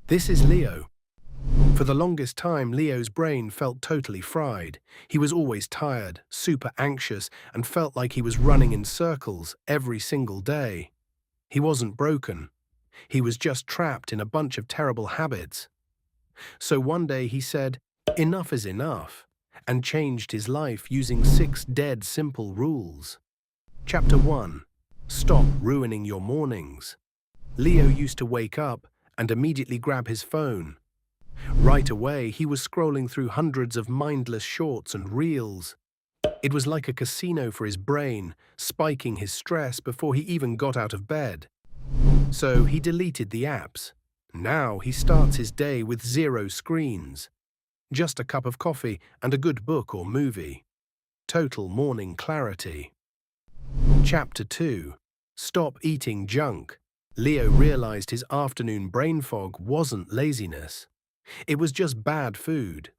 This is Leo. For the longest time, Leo's brain felt totally fried. He was always tired, super anxious, and felt like he was running in circles every single day. He wasn't broken. He was just trapped in a bunch of terrible habits. So one day he said, "Enough is enough," and changed his life using 6 dead simple rules. Chapter 1. Stop ruining your mornings. Leo used to wake up and immediately grab his phone. Right away, he was scrolling through hundreds of mindless shorts and reels. It was like a casino for his brain, spiking his stress before he even got out of bed. So he deleted the apps. Now he starts his day with 0 screens. Just a cup of coffee and a good book or movie. Total morning clarity. Chapter 2. Stop eating junk. Leo realized his afternoon brain fog wasn't laziness. It was just bad food.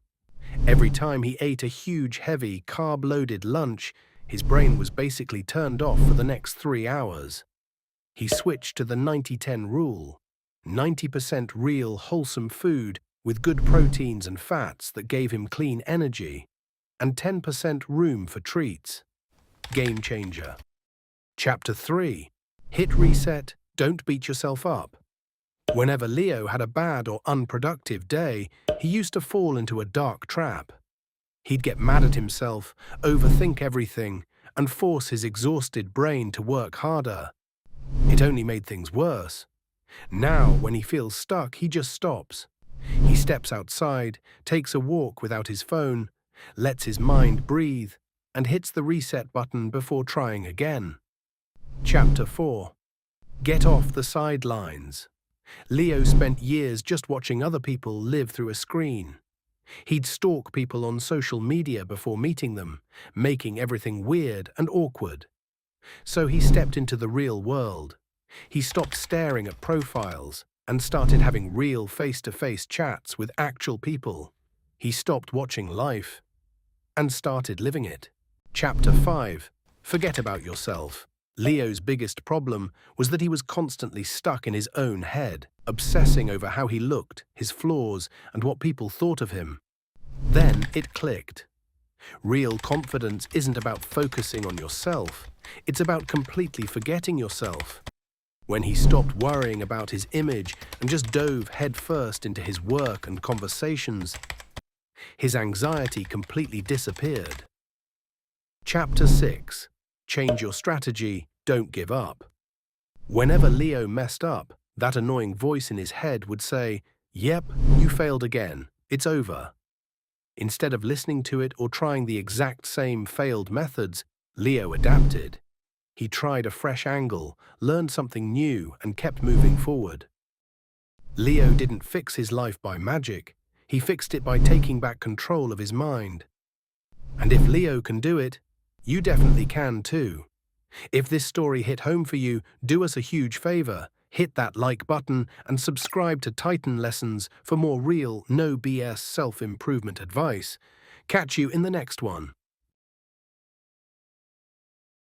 Every time he ate a huge, heavy, carb-loaded lunch, his brain was basically turned off for the next 3 hours. He switched to the 90-10 rule. 90% real, wholesome food with good proteins and fats that gave him clean energy, and 10% room for treats. Game changer. Chapter 3. Hit reset, don't beat yourself up. Whenever Leo had a bad or unproductive day, he used to fall into a dark trap. He'd get mad at himself, overthink everything, and force his exhausted brain to work harder. It only made things worse. Now, when he feels stuck, he just stops. He steps outside, takes a walk without his phone, lets his mind breathe, and hits the reset button before trying again. Chapter 4. Get off the sidelines. Leo spent years just watching other people live through a screen. He'd stalk people on social media before meeting them, making everything weird and awkward. So he stepped into the real world. He stopped staring at profiles and started having real face-to-face chats with actual people. He stopped watching life and started living it. Chapter 5. Forget about yourself. Leo's biggest problem was that he was constantly stuck in his own head, obsessing over how he looked, his flaws, and what people thought of him. Then it clicked. Real confidence isn't about focusing on yourself. It's about completely forgetting yourself. When he stopped worrying about his image and just dove headfirst into his work and conversations, his anxiety completely disappeared. Chapter 6. Change your strategy, don't give up. Whenever Leo messed up, that annoying voice in his head would say, "Yep, you failed again, it's over." Instead of listening to it or trying the exact same failed methods, Leo adapted. He tried a fresh angle, learned something new, and kept moving forward. Leo didn't fix his life by magic. He fixed it by taking back control of his mind. And if Leo can do it, you definitely can too. If this story hit home for you, do us a huge favor. Hit that like button and subscribe to Titan Lessons for more real, no BS self-improvement advice. Catch you in the next one.